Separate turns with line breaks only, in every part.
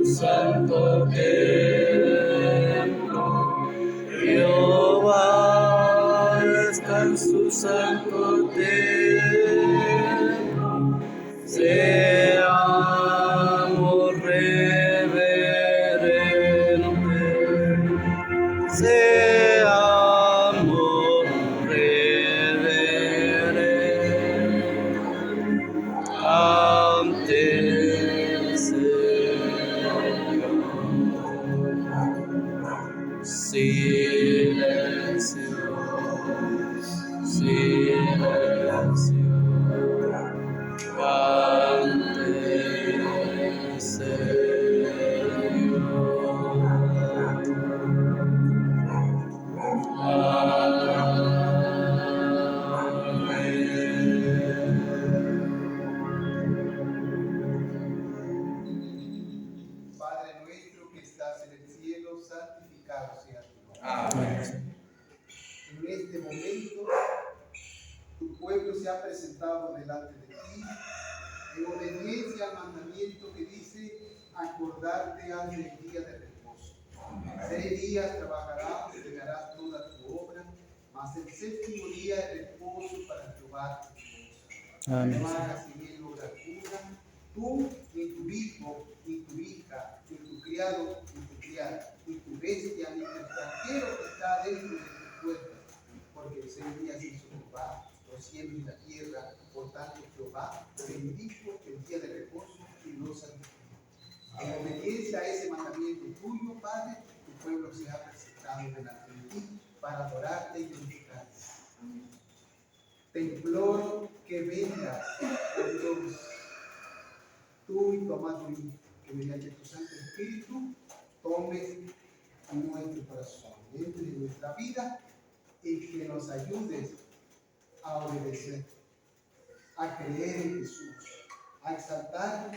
Santo templo, Jehová está en su santo templo, seamos reverentes, seamos reverentes ante el Señor. Silencio, silencio, ante el Señor.
Padre nuestro que estás en el cielo, santificado sea tu nombre.
Amén.
En este momento, tu pueblo se ha presentado delante de ti en obediencia al mandamiento que dice: acordarte antes del día de reposo. 6 días trabajarás, entregarás toda tu obra, mas el séptimo día es reposo para Jehová tu Dios.
Amén.
No hagas en él obra alguna, tú, ni tu hijo, ni tu hija, ni tu criado, ni tu criada, ni tu bestia, ni tu extranjero que está dentro de tus puertas, porque 6 días hizo Jehová los cielos y la tierra. Por tanto, Jehová bendijo el día de reposo y lo santificó. En obediencia a ese mandamiento tuyo, Padre, tu pueblo se ha presentado delante de ti para adorarte y glorificarte. Te imploro que vengas, oh Dios, tú y tu amado Hijo, que mediante tu Santo Espíritu tomes nuestro corazón, entre en nuestra vida y que nos ayudes a obedecer, a creer en Jesús, a exaltar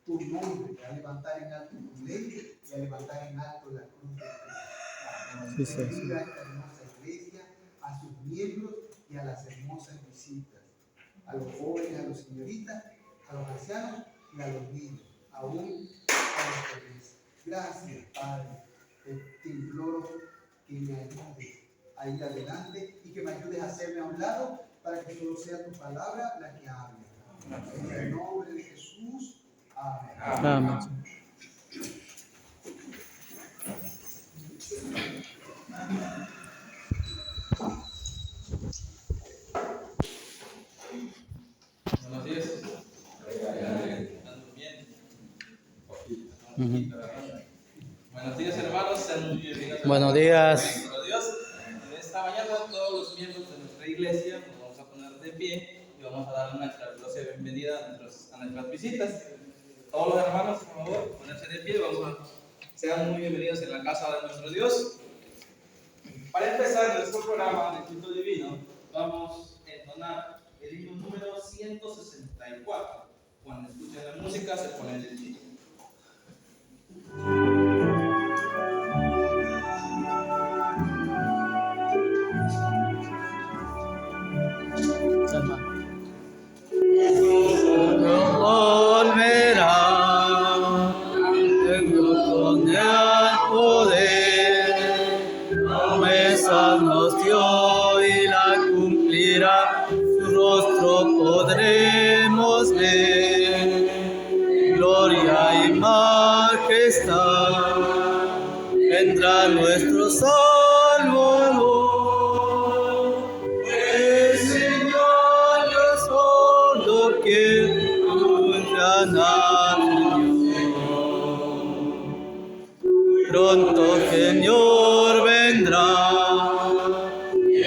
tu nombre, a levantar en alto tu ley y a levantar en alto la cruz de Cristo. Bendiga esta hermosa iglesia, a sus miembros y a las hermosas visitas, a los jóvenes, a las señoritas, a los ancianos y a los niños, aún a los bebés. Gracias, Padre. Te imploro que me ayudes a ir adelante y que me ayudes a hacerme a un lado para que solo sea tu palabra la que hable. En el nombre de Jesús. Amén.
Amén.
Buenos días. ¿Están durmiendo? Buenos días, hermanos. Sean muy bienvenidos.
Buenos días.
Dios. En esta mañana todos los miembros de nuestra iglesia nos vamos a poner de pie y vamos a dar una calurosa bienvenida a nuestras visitas. Todos los hermanos, por favor, ponerse de pie. Sean muy bienvenidos en la casa de nuestro Dios. Para empezar nuestro programa de culto divino, vamos a entonar el himno número 164. Cuando escuchen la música, se ponen de pie.
Volverá, tengo con el poder, promesas nos dio y la cumplirá, su rostro podremos ver, gloria y majestad, vendrá nuestro Salvador. El Señor yo solo quiero ganar. Pronto Señor vendrá,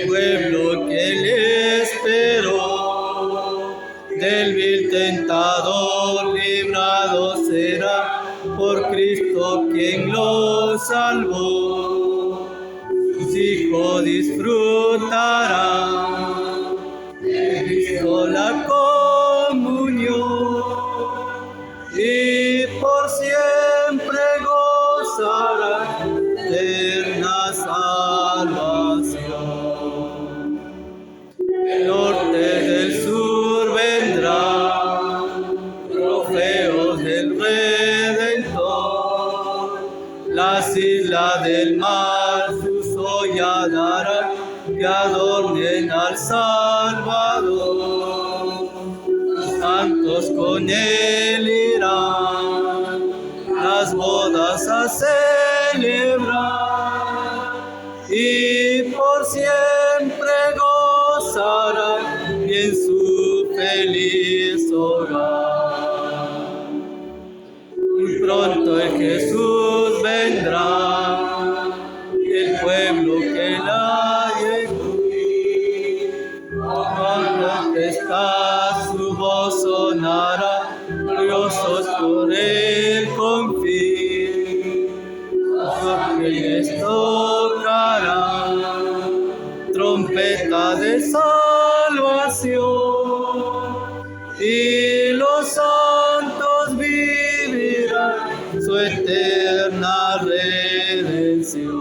pueblo que le esperó, del vil tentador librado será, por Cristo quien lo salvó. Sus hijos disfrutarán de Cristo la comunión y por siempre gozarán
eterna salvación. Del norte, del sur vendrán trofeos del Redentor. Las islas del mar sus ollas darán que adornen al Salvador. Los santos con él irán las bodas a celebrar y por siempre gozarán en su feliz hogar. Muy pronto el Jesús vendrá, el pueblo que la llegó. Cuando está su voz sonará, gloriosos por el confín. Los ángeles tocarán trompeta de salvación y los santos vivirán su eterna redención.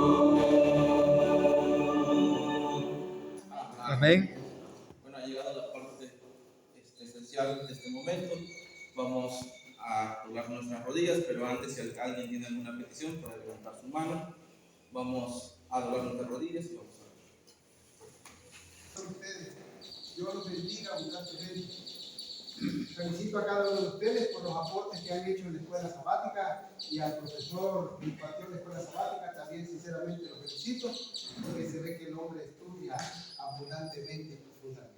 Amén.
Bueno, ha llegado la parte esencial de este momento. Vamos a doblar nuestras rodillas, pero antes, si alguien tiene alguna petición, puede levantar su mano. Vamos a doblar nuestras rodillas y vamos a orar.
Ustedes, Dios los bendiga abundantemente. Felicito a cada uno de ustedes por los aportes que han hecho en la escuela sabática y al profesor que impartió en la escuela sabática. También sinceramente lo felicito porque se ve que el hombre estudia abundantemente y profundamente.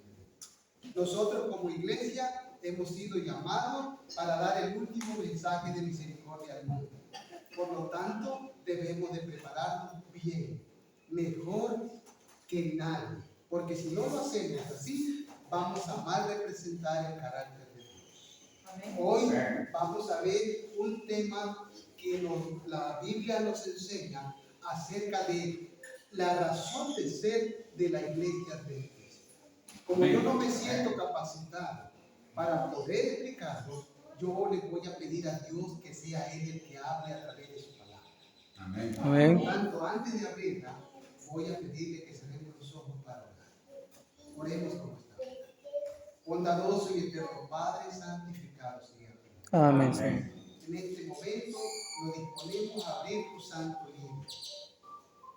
Nosotros como iglesia hemos sido llamados para dar el último mensaje de misericordia al mundo. Por lo tanto, debemos de prepararnos bien, mejor que nadie. Porque si no lo hacemos así, vamos a mal representar el carácter de Dios. Amén. Hoy vamos a ver un tema que la Biblia nos enseña acerca de la razón de ser de la iglesia de Cristo. Como yo no me siento capacitado para poder explicarlo, yo le voy a pedir a Dios que sea Él el que hable a través de su palabra.
Amén.
Por lo tanto, antes de abrirla, voy a pedirle que cerremos los ojos para orar. Oremos como estamos. Bondadoso y eterno Padre, santificado sea tu nombre.
Amén, Señor.
En este momento nos disponemos a abrir tu santo libro.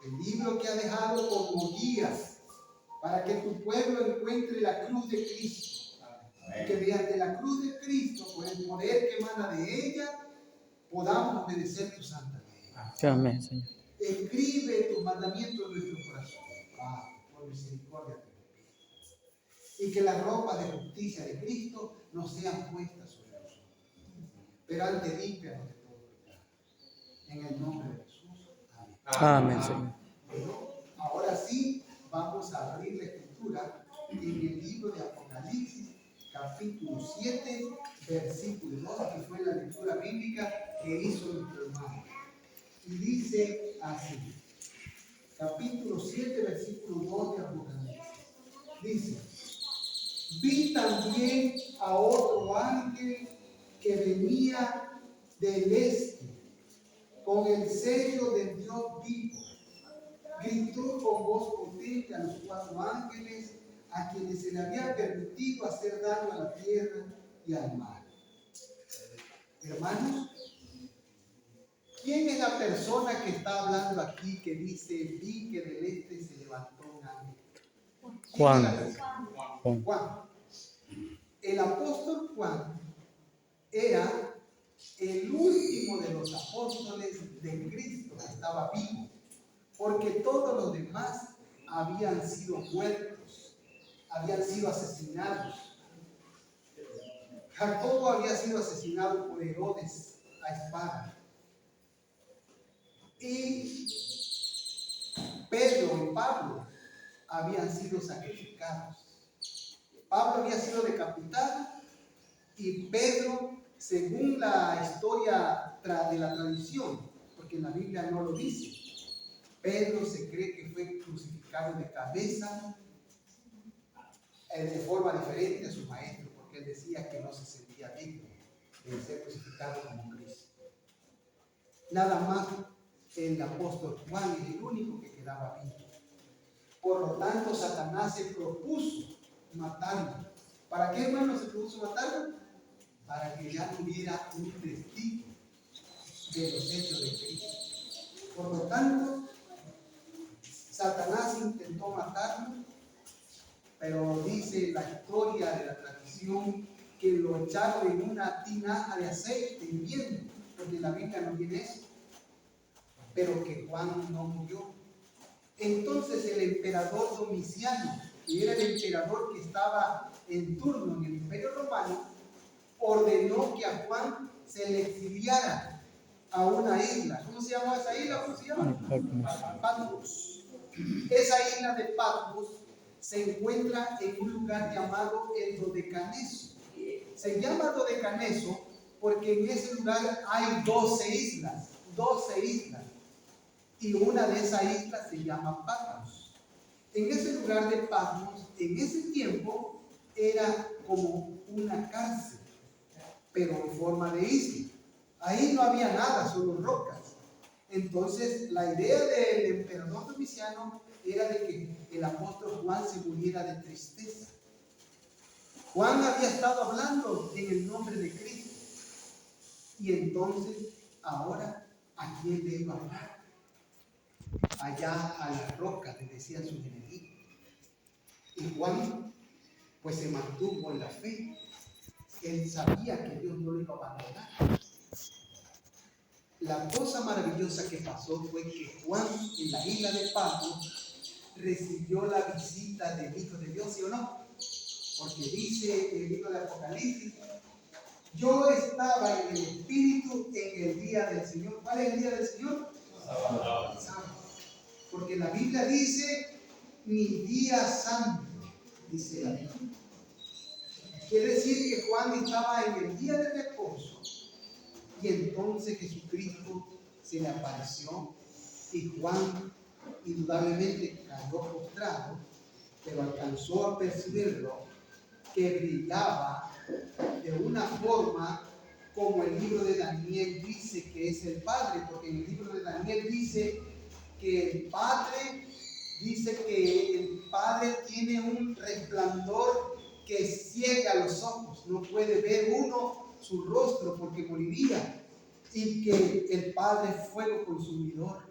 El libro que ha dejado como guías para que tu pueblo encuentre la cruz de Cristo. Y que mediante la cruz de Cristo, por el poder que emana de ella, podamos obedecer tu santa ley.
Amén, Señor.
Escribe tus mandamientos en nuestro corazón, Padre, por misericordia te lo pido. Y que las ropas de justicia de Cristo no sean puestas sobre nosotros, pero antes límpianos de todo pecado. En el nombre de Jesús. Amén.
Amén, Señor.
Bueno, ahora sí vamos a abrir la escritura en el libro de Apocalipsis, capítulo 7, versículo 2, que fue la lectura bíblica que hizo nuestro hermano. Y dice así, capítulo 7, versículo 2 de Apocalipsis. Dice, vi también a otro ángel que venía del este, con el sello del Dios vivo. Gritó con voz potente a los 4 ángeles a quienes se le había permitido hacer daño a la tierra y al mar. Hermanos, ¿quién es la persona que está hablando aquí que dice, vi que del este se levantó un ángel?
Juan.
Juan. El apóstol Juan era el último de los apóstoles de Cristo que estaba vivo, porque todos los demás habían sido muertos, habían sido asesinados. Jacobo había sido asesinado por Herodes a espada. Y Pedro y Pablo habían sido sacrificados. Pablo había sido decapitado y Pedro, según la historia de la tradición, porque en la Biblia no lo dice, Pedro se cree que fue crucificado de cabeza de forma diferente a su maestro, porque él decía que no se sentía digno de ser crucificado como Cristo. Nada más el apóstol Juan es el único que quedaba vivo. Por lo tanto, Satanás se propuso matarlo. ¿Para qué, hermano, se propuso matarlo? Para que ya no hubiera un testigo de los hechos de Cristo. Por lo tanto, Satanás intentó matarlo, pero dice la historia de la tradición que lo echaron en una tinaja de aceite hirviendo, porque la Biblia no tiene eso, pero que Juan no murió. Entonces el emperador Domiciano, que era el emperador que estaba en turno en el Imperio Romano, ordenó que a Juan se le exiliara a una isla. ¿Cómo se llama esa isla? ¿Cómo se llama? Patmos. Esa isla de Patmos se encuentra en un lugar llamado el Dodecaneso. Se llama Dodecaneso porque en ese lugar hay 12 islas, y una de esas islas se llama Patmos. En ese lugar de Patmos, en ese tiempo, era como una cárcel, pero en forma de isla. Ahí no había nada, solo rocas. Entonces, la idea del emperador Domiciano era de que el apóstol Juan se muriera de tristeza. Juan había estado hablando en el nombre de Cristo. Y entonces, ahora, ¿a quién le iba a hablar? Allá a la roca, le decían sus enemigos. Y Juan, pues se mantuvo en la fe. Él sabía que Dios no lo iba a abandonar. La cosa maravillosa que pasó fue que Juan, en la isla de Patmos, recibió la visita del Hijo de Dios, ¿sí o no? Porque dice el libro de Apocalipsis: yo estaba en el Espíritu en el día del Señor. ¿Cuál es el día del Señor? Sábado. Porque la Biblia dice: mi día santo, dice la Biblia. Quiere decir que Juan estaba en el día de reposo, y entonces Jesucristo se le apareció, y Juan indudablemente cayó postrado, pero alcanzó a percibirlo, que brillaba de una forma como el libro de Daniel dice que es el Padre, porque en el libro de Daniel dice que el Padre tiene un resplandor que ciega los ojos, no puede ver uno su rostro porque moriría, y que el Padre es fuego consumidor,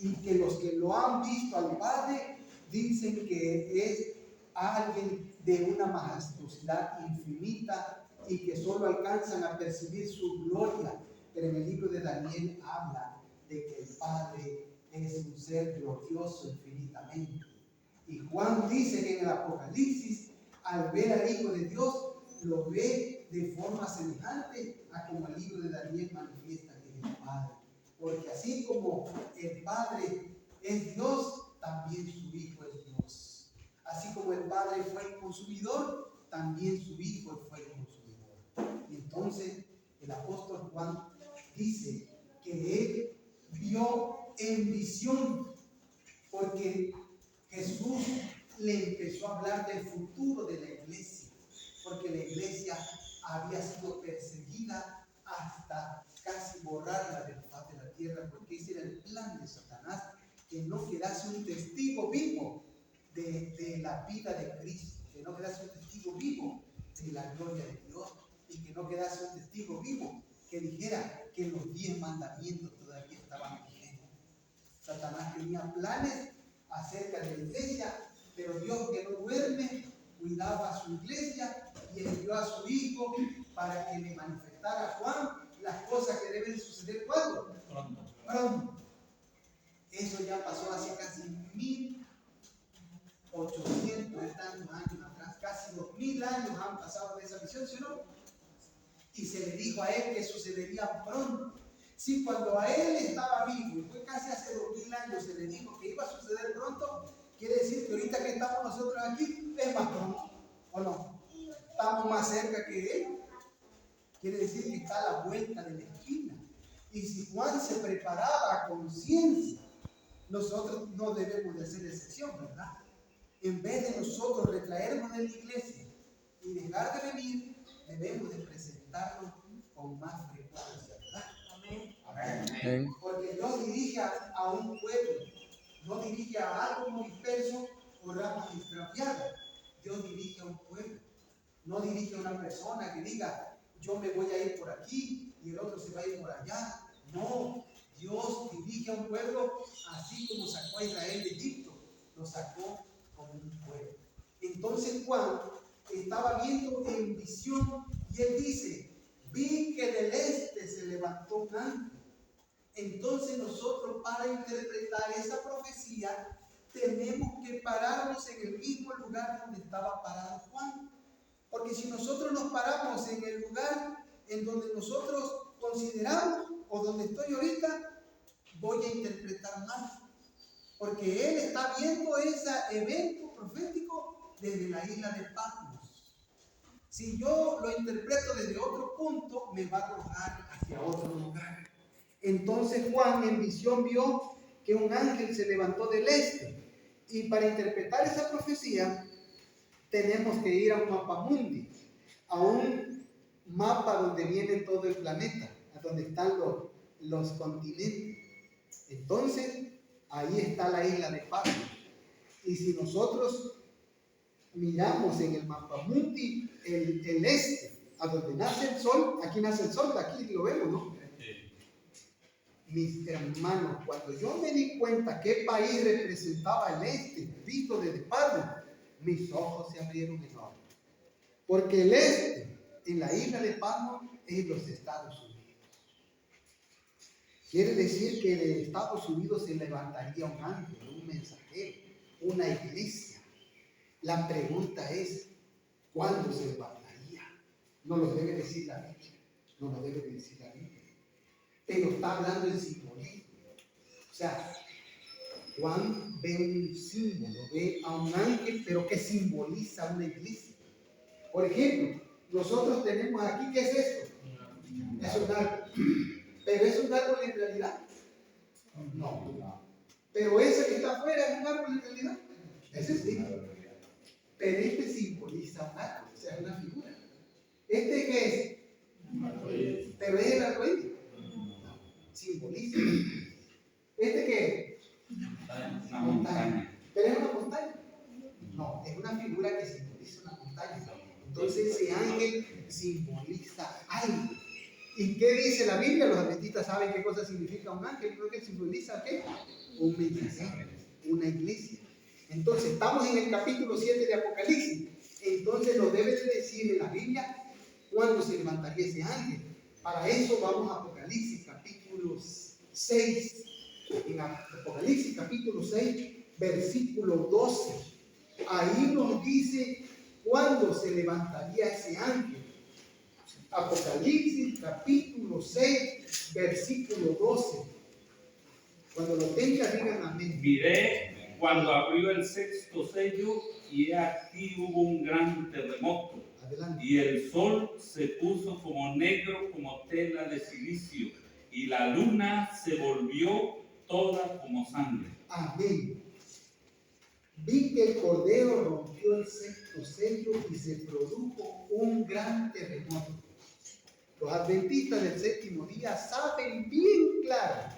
y que los que lo han visto al Padre dicen que es alguien de una majestuosidad infinita y que solo alcanzan a percibir su gloria. Pero en el libro de Daniel habla de que el Padre es un ser glorioso infinitamente. Y Juan dice que en el Apocalipsis, al ver al Hijo de Dios, lo ve de forma semejante a como el libro de Daniel manifiesta que es el Padre. Porque así como el Padre es Dios, también su Hijo es Dios. Así como el Padre fue el consumidor, también su Hijo fue el consumidor. Y entonces el apóstol Juan dice que él vio en visión, porque Jesús le empezó a hablar del futuro de la iglesia, porque la iglesia había sido perseguida hasta casi borrarla de la faz de la tierra, porque ese era el plan de Satanás, que no quedase un testigo vivo de la vida de Cristo, que no quedase un testigo vivo de la gloria de Dios, y que no quedase un testigo vivo que dijera que los 10 mandamientos todavía estaban vigentes. Satanás tenía planes acerca de la iglesia, pero Dios, que no duerme, cuidaba a su iglesia y envió a su Hijo para que le manifestara a Juan las cosas que deben suceder. ¿Cuándo? Pronto. Eso ya pasó hace casi 1800 y tantos años atrás, casi 2000 años han pasado de esa visión, ¿sí o no? Y se le dijo a él que sucedería pronto. Si cuando a él estaba vivo, y fue casi hace 2000 años, se le dijo que iba a suceder pronto, quiere decir que ahorita que estamos nosotros aquí, es más pronto, ¿o no? Estamos más cerca que él. Quiere decir que está a la vuelta de la esquina. Y si Juan se preparaba a conciencia, nosotros no debemos de hacer excepción, ¿verdad? En vez de nosotros retraernos de la iglesia y dejar de venir, debemos de presentarnos con más frecuencia, ¿verdad? Amén.
Amén.
Porque Dios dirige a un pueblo, no dirige a algo disperso o ramas extraviadas. Dios dirige a un pueblo, no dirige a una persona que diga, yo me voy a ir por aquí y el otro se va a ir por allá. No, Dios dirige a un pueblo así como sacó a Israel de Egipto, lo sacó como un pueblo. Entonces Juan estaba viendo en visión y él dice, vi que del este se levantó un ángel. Entonces nosotros para interpretar esa profecía tenemos que pararnos en el mismo lugar donde estaba parado Juan. Porque si nosotros nos paramos en el lugar en donde nosotros consideramos o donde estoy ahorita, voy a interpretar mal. Porque él está viendo ese evento profético desde la isla de Patmos. Si yo lo interpreto desde otro punto, me va a arrojar hacia otro lugar. Entonces Juan en visión vio que un ángel se levantó del este. Y para interpretar esa profecía, tenemos que ir a un mapa mundi, a un mapa donde viene todo el planeta, a donde están los continentes. Entonces, ahí está la isla de Patmos. Y si nosotros miramos en el mapa mundi el este, a donde nace el sol, aquí nace el sol, aquí lo vemos, ¿no? Mis hermanos, cuando yo me di cuenta qué país representaba el este, visto desde Patmos, mis ojos se abrieron enormes. Porque el este, en la isla de Patmos, es los Estados Unidos. Quiere decir que de Estados Unidos se levantaría un ángel, un mensajero, una iglesia. La pregunta es, ¿cuándo se levantaría? No lo debe decir la Biblia. No lo debe decir la Biblia. Pero está hablando en simbolismo. O sea, Juan ve un símbolo, ve a un ángel, pero que simboliza una iglesia. Por ejemplo, nosotros tenemos aquí, ¿qué es esto? Es un árbol. ¿Pero es un árbol en realidad? No. Pero ese que está afuera es un árbol en realidad. Ese sí. Pero este simboliza un árbol, o sea, es una figura. ¿Este qué es? Pero es el arcoíris. Simboliza. ¿Este qué es? Una montaña. ¿Pero es una montaña? No, es una figura que simboliza una montaña. Entonces ese ángel simboliza algo. ¿Y qué dice la Biblia? Los adventistas saben qué cosa significa un ángel. Creo que simboliza ¿qué? Un mensajero, una iglesia. Entonces estamos en el capítulo 7 de Apocalipsis. Entonces nos debe de decir en la Biblia cuándo se levantaría ese ángel. Para eso vamos a Apocalipsis capítulo 6. En Apocalipsis capítulo 6, versículo 12. Ahí nos dice cuándo se levantaría ese ángel. Apocalipsis capítulo 6, versículo 12. Cuando lo tenga, digan amén.
Miré cuando abrió el sexto sello y he aquí hubo un gran terremoto.
Adelante.
Y el sol se puso como negro como tela de silicio y la luna se volvió toda como sangre.
Amén. Vi que el Cordero rompió el sexto sello y se produjo un gran terremoto. Los adventistas del séptimo día saben bien claro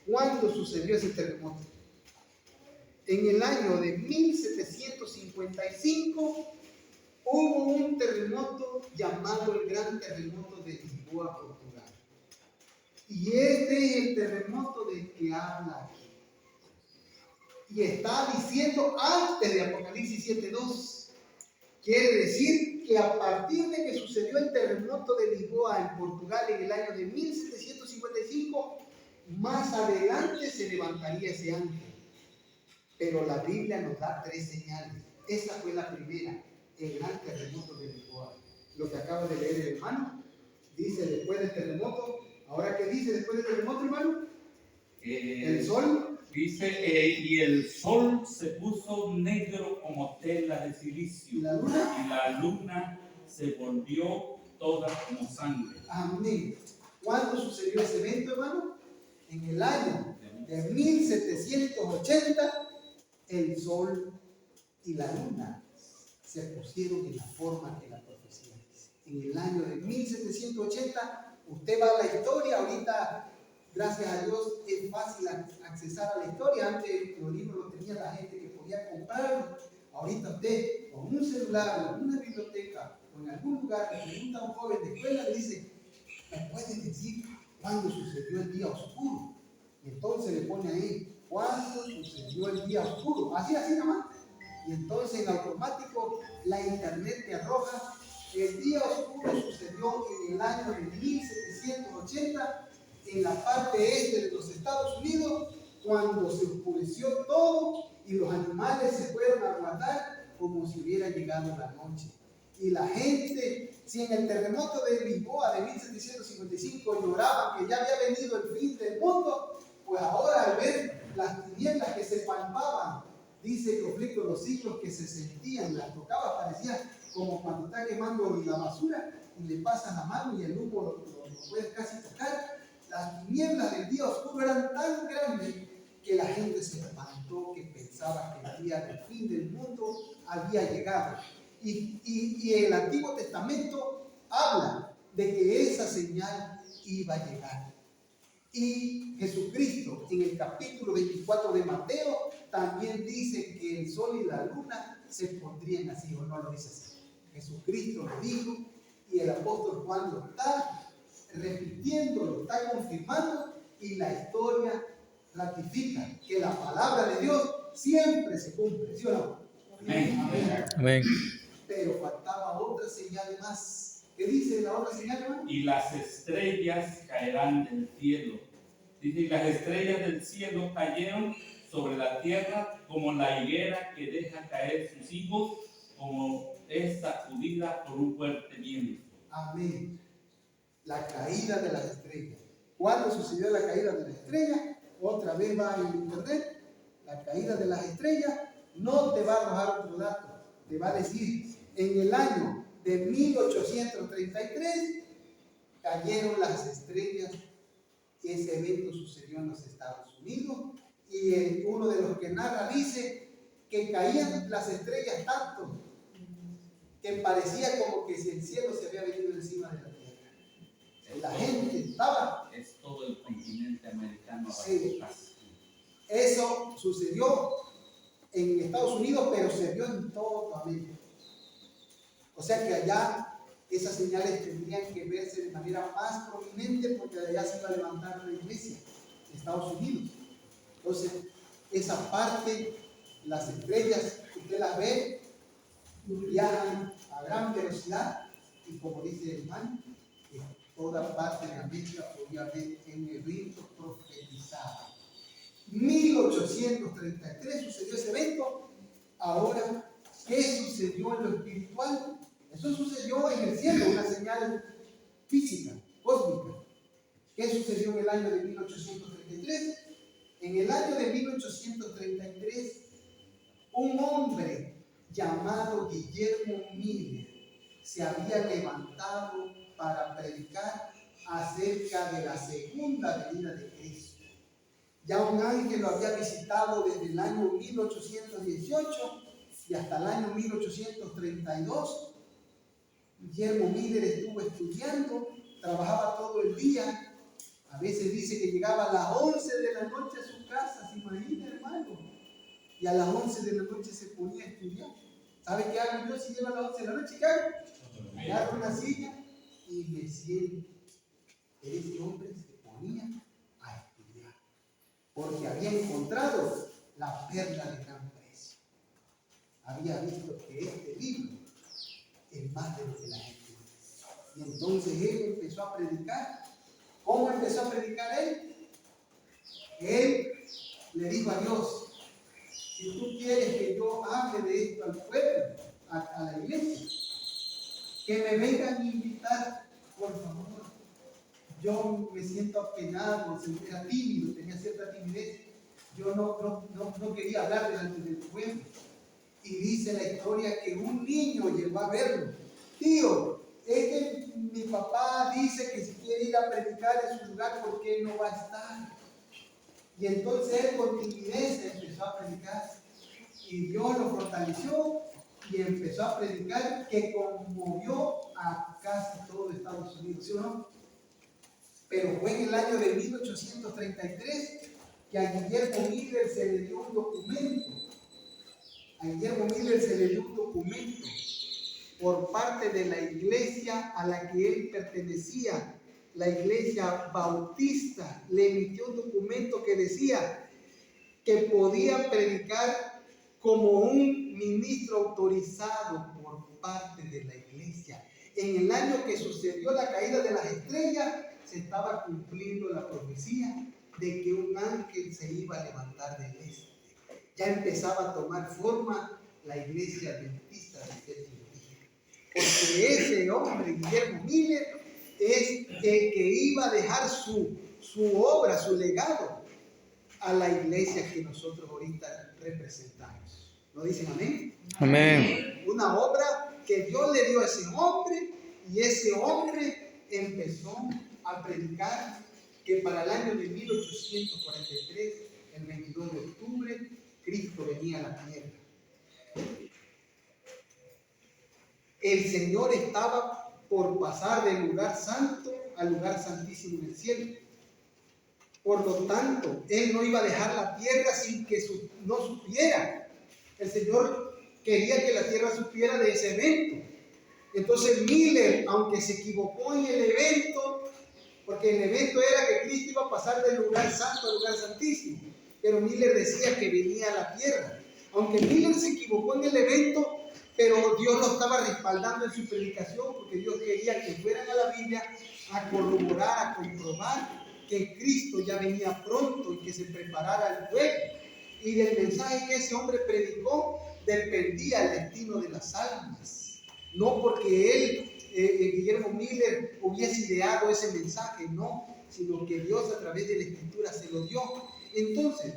cuándo sucedió ese terremoto. En el año de 1755 hubo un terremoto llamado el Gran Terremoto de Lisboa, Portugal. Y este es el terremoto del que habla aquí. Y está diciendo antes de Apocalipsis 7:2. Quiere decir que a partir de que sucedió el terremoto de Lisboa en Portugal en el año de 1755, más adelante se levantaría ese ángel. Pero la Biblia nos da 3 señales. Esa fue la primera, el gran terremoto de Lisboa. Lo que acaba de leer el hermano, dice después del terremoto. ¿Ahora qué dice después del terremoto, hermano? El sol.
Dice, y el sol se puso negro como tela de silicio.
¿Y la luna?
Y la luna se volvió toda como sangre.
Amén. ¿Cuándo sucedió ese evento, hermano? En el año de 1780, el sol y la luna se pusieron en la forma que la profecía dice. En el año de 1780, usted va a la historia, ahorita gracias a Dios es fácil accesar a la historia. Antes los libros los tenía la gente que podía comprarlos. Ahorita usted con un celular o en una biblioteca o en algún lugar le pregunta a un joven de escuela, le dice, ¿me puede decir cuándo sucedió el día oscuro? Y entonces le pone ahí, ¿cuándo sucedió el día oscuro? Así nomás. Y entonces en automático la internet te arroja, el día oscuro sucedió en el año de 1780 en la parte este de los Estados Unidos, cuando se oscureció todo y los animales se fueron a guardar como si hubiera llegado la noche. Y la gente, si en el terremoto de Lisboa de 1755 lloraban que ya había venido el fin del mundo, pues ahora al ver las tinieblas que se palpaban, dice el conflicto de los siglos, que se sentían, las tocaba, parecía como cuando está quemando la basura y le pasas la mano y el humo lo puedes casi tocar. Las tinieblas del día oscuro eran tan grandes que la gente se espantó, que pensaba que el día del fin del mundo había llegado. Y el Antiguo Testamento habla de que esa señal iba a llegar. Y Jesucristo en el capítulo 24 de Mateo también dice que el sol y la luna se pondrían así, o no lo dice así. Jesucristo lo dijo y el apóstol Juan lo está repitiendo, lo está confirmando, y la historia ratifica que la palabra de Dios siempre se cumple, ¿sí o no?
Amén.
Amén.
Pero faltaba otra señal más. ¿Qué dice la otra señal, hermano?
Y las estrellas caerán del cielo. Dice, y las estrellas del cielo cayeron sobre la tierra como la higuera que deja caer sus higos, como es sacudida por un fuerte viento.
Amén. La caída de las estrellas. ¿Cuándo sucedió la caída de las estrellas? Otra vez va en internet. La caída de las estrellas no te va a arrojar otro dato. Te va a decir, en el año de 1833 cayeron las estrellas. Ese evento sucedió en los Estados Unidos y uno de los que narra dice que caían las estrellas tanto que parecía como que si el cielo se había venido encima de la tierra. La gente estaba...
Es todo el continente americano.
Sí. Eso sucedió en Estados Unidos, pero se vio en todo América. O sea que allá esas señales tendrían que verse de manera más prominente, porque de allá se iba a levantar la iglesia de Estados Unidos. Entonces, esa parte, las estrellas, usted las ve, viajan a gran velocidad, y como dice el hermano, en toda parte de América podía haber un evento profetizado. 1833 sucedió ese evento. Ahora, ¿qué sucedió en lo espiritual? Eso sucedió en el cielo, una señal física, cósmica. ¿Qué sucedió en el año de 1833? En el año de 1833, un hombre llamado Guillermo Miller se había levantado para predicar acerca de la segunda venida de Cristo. Ya un ángel lo había visitado desde el año 1818 y hasta el año 1832. Guillermo Miller estuvo estudiando, trabajaba todo el día. A veces dice que llegaba a las 11 de la noche a su casa, ¿se imagina, hermano? Y a las 11 de la noche se ponía a estudiar. ¿Sabe qué hago yo si llego a las 11 de la noche? ¿Qué hago? Agarro una silla y me siento. Ese hombre se ponía a estudiar, porque había encontrado la perla de gran precio. Había visto que este libro es más de lo que la gente dice. Y entonces él empezó a predicar. ¿Cómo empezó a predicar él? Él le dijo a Dios, si tú quieres que yo hable de esto al pueblo, a la iglesia, que me vengan a invitar, por favor. Yo me siento apenado, era tímido, tenía cierta timidez. Yo no quería hablar delante del pueblo. Y dice la historia que un niño llegó a verlo. Tío, es que mi papá dice que si quiere ir a predicar en su lugar, ¿por qué no va a estar? Y entonces él con timidez empezó a predicar. Y Dios lo fortaleció y empezó a predicar, que conmovió a casi todo Estados Unidos, ¿sí o no? Pero fue en el año de 1833 que a Guillermo Miller se le dio un documento. A Guillermo Miller se le dio un documento por parte de la iglesia a la que él pertenecía, la iglesia bautista. Le emitió un documento que decía que podía predicar como un ministro autorizado por parte de la iglesia. En el año que sucedió la caída de las estrellas, se estaba cumpliendo la profecía de que un ángel se iba a levantar del este. Ya empezaba a tomar forma la iglesia adventista del séptimo día. Porque ese hombre, Guillermo Miller, es el que iba a dejar su obra, su legado a la iglesia que nosotros ahorita representamos. ¿No dicen amén?
Amén.
Una obra que Dios le dio a ese hombre, y ese hombre empezó a predicar que para el año de 1843, el 22 de octubre, Cristo venía a la tierra. El Señor estaba por pasar del lugar santo al lugar santísimo en el cielo. Por lo tanto, Él no iba a dejar la tierra sin que no supiera. El Señor quería que la tierra supiera de ese evento. Entonces Miller, aunque se equivocó en el evento, porque el evento era que Cristo iba a pasar del lugar santo al lugar santísimo, pero Miller decía que venía a la tierra. Aunque Miller se equivocó en el evento, pero Dios lo estaba respaldando en su predicación, porque Dios quería que fueran a la Biblia a corroborar, a comprobar que Cristo ya venía pronto y que se preparara el pueblo. Y del mensaje que ese hombre predicó dependía el destino de las almas. No porque él, Guillermo Miller, hubiese ideado ese mensaje, no, sino que Dios a través de la Escritura se lo dio. Entonces,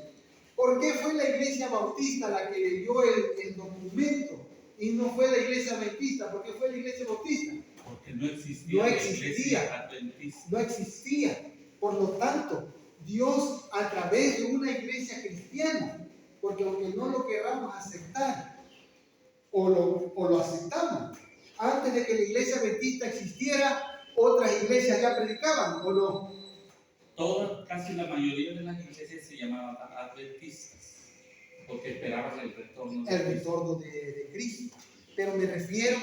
¿por qué fue la iglesia bautista la que le dio el documento y no fue la iglesia adventista? ¿Por qué fue la iglesia bautista?
Porque no existía, la iglesia adventista.
No existía. Por lo tanto, Dios a través de una iglesia cristiana, porque aunque no lo queramos aceptar o lo aceptamos, antes de que la iglesia adventista existiera, otras iglesias ya predicaban, ¿o no?
Todas, casi la mayoría de las iglesias se llamaban adventistas, porque esperaban el retorno
de Cristo. Pero me refiero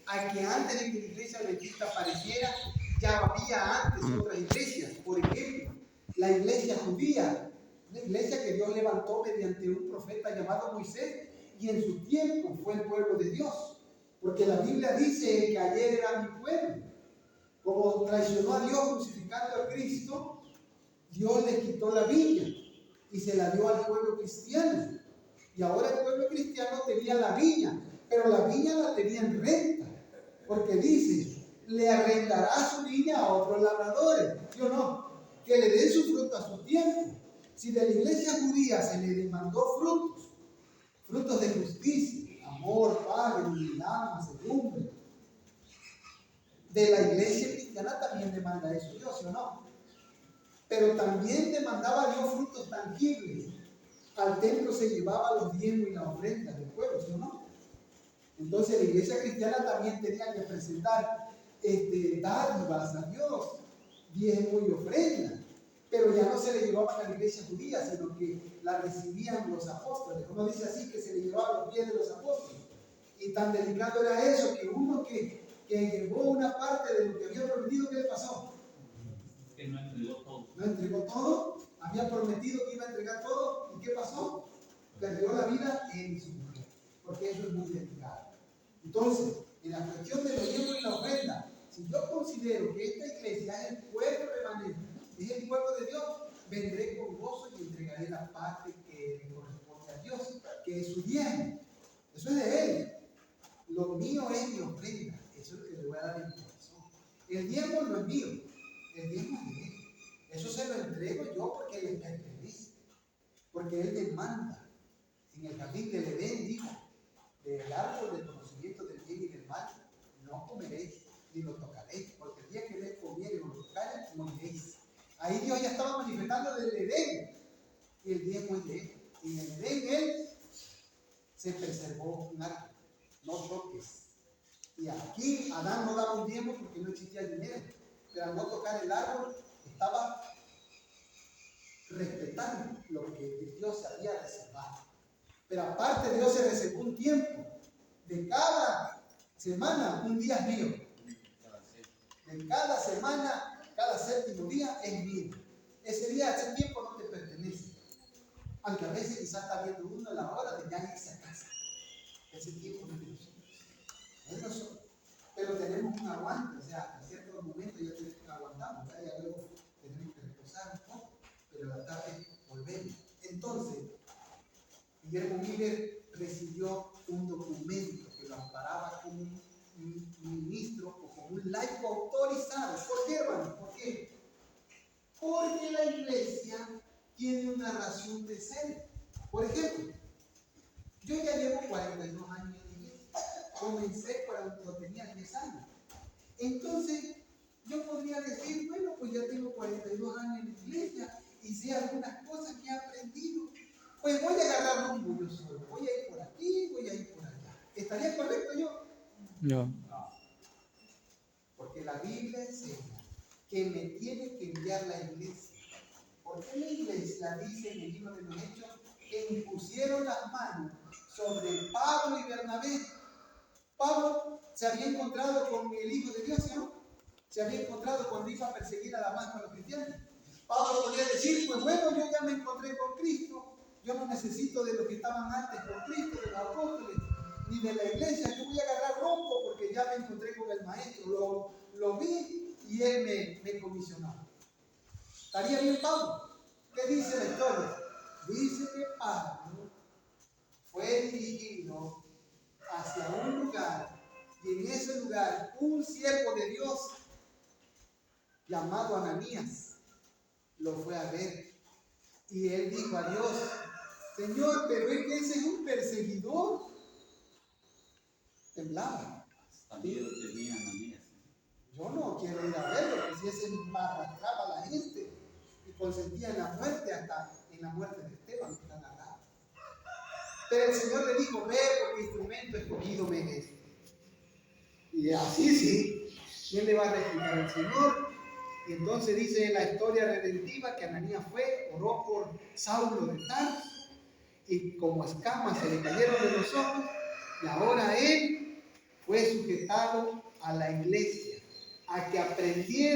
a que antes de que la iglesia adventista apareciera, ya había antes otras iglesias. Por ejemplo, la iglesia judía, una iglesia que Dios levantó mediante un profeta llamado Moisés, y en su tiempo fue el pueblo de Dios. Porque la Biblia dice que ayer era mi pueblo. Como traicionó a Dios crucificando a Cristo, Dios le quitó la viña y se la dio al pueblo cristiano. Y ahora el pueblo cristiano tenía la viña, pero la viña la tenía en renta. Porque dice, le arrendará su viña a otros labradores, ¿sí o no? Que le den su fruto a su tiempo. Si de la iglesia judía se le demandó frutos de justicia, amor, paz, benignidad, mansedumbre, de la iglesia cristiana también demanda eso Dios, ¿sí o no? Pero también demandaba Dios frutos tangibles. Al templo se llevaba los diezmos y la ofrenda del pueblo, ¿sí o no? Entonces la iglesia cristiana también tenía que presentar dádivas a Dios, diezmo y ofrenda. Pero ya no se le llevaban a la iglesia judía, sino que la recibían los apóstoles. Uno dice así, que se le llevaban los pies de los apóstoles. Y tan delicado era eso, que uno que llevó una parte de lo que había prometido, ¿qué le pasó?
Que no entregó todo.
No entregó todo, había prometido que iba a entregar todo, ¿y qué pasó? Perdió la vida en su mujer, porque eso es muy delicado. Entonces, en la cuestión de los diezmos y la ofrenda, si yo considero que esta iglesia es el pueblo remanente, es el pueblo de Dios, vendré con gozo y entregaré la parte que le corresponde a Dios, que es su diezmo. Eso es de Él. Lo mío es mi ofrenda, eso es lo que le voy a dar en mi corazón. El diezmo no es mío, el diezmo es de Él. Eso se lo entrego yo porque Él me pertenece, porque Él demanda. En el jardín del Edén dijo, del árbol del conocimiento del bien y del mal, no comeréis ni lo tocaréis, porque el día que Él comiere o lo tocare, moriréis. Ahí Dios ya estaba manifestando del Edén, y el diezmo es de Él. Y en el Edén Él se preservó un árbol, no toques. Y aquí Adán no daba un diezmo porque no existía el dinero, pero al no tocar el árbol, estaba respetando lo que Dios había reservado. Pero aparte, Dios se reservó un tiempo. De cada semana, un día es mío. De cada semana, cada séptimo día es mío. Ese día, ese tiempo no te pertenece. Aunque a veces quizás está viendo uno a la hora de ya irse a casa. Ese tiempo no es de nosotros. Es de nosotros. Pero tenemos un aguante, o sea, en ciertos momentos ya aguantamos, ¿verdad? Ya luego tenemos que reposar un poco, pero a la tarde volvemos. Entonces, Guillermo Miller recibió un documento que lo amparaba como un ministro o como un laico autorizado. ¿Por qué, hermano? ¿Por qué? Porque la iglesia tiene una razón de ser. Por ejemplo, yo ya llevo 42 años en la iglesia. Comencé cuando tenía 10 años. Entonces, yo podría decir, bueno, pues ya tengo 42 años en la iglesia y sé algunas cosas que he aprendido. Pues voy a agarrar rumbo yo solo. Voy a ir por aquí, voy a ir por allá. ¿Estaría correcto yo?
No.
Porque la Biblia enseña que me tiene que enviar la iglesia. Porque la iglesia dice en el libro de los Hechos que impusieron las manos sobre Pablo y Bernabé. Pablo se había encontrado con el Hijo de Dios, ¿no? Se había encontrado cuando iba a perseguir a Damasco a los cristianos. Pablo podía decir, pues bueno, yo ya me encontré con Cristo. Yo no necesito de los que estaban antes con Cristo, de los apóstoles, ni de la iglesia. Yo voy a agarrar rumbo porque ya me encontré con el Maestro. Lo vi y él me comisionó. ¿Estaría bien Pablo? ¿Qué dice la historia? Dice que Pablo fue dirigido hacia un lugar y en ese lugar un siervo de Dios llamado Ananías lo fue a ver y él dijo a Dios, Señor, pero es que ese es un perseguidor. Temblaba.
También lo tenía Ananías.
Yo no quiero ir a verlo, porque si ese arrastraba a la gente y consentía en la muerte, hasta en la muerte de Esteban, que está narrado. Pero el Señor le dijo, ve porque instrumento escogido me es. Y así sí, ¿quién le va a refutar al Señor? Y entonces dice la historia redentiva que Ananías fue, oró por Saulo de Tarso, y como escamas se le cayeron de los ojos, y ahora él fue sujetado a la iglesia, a que aprendiera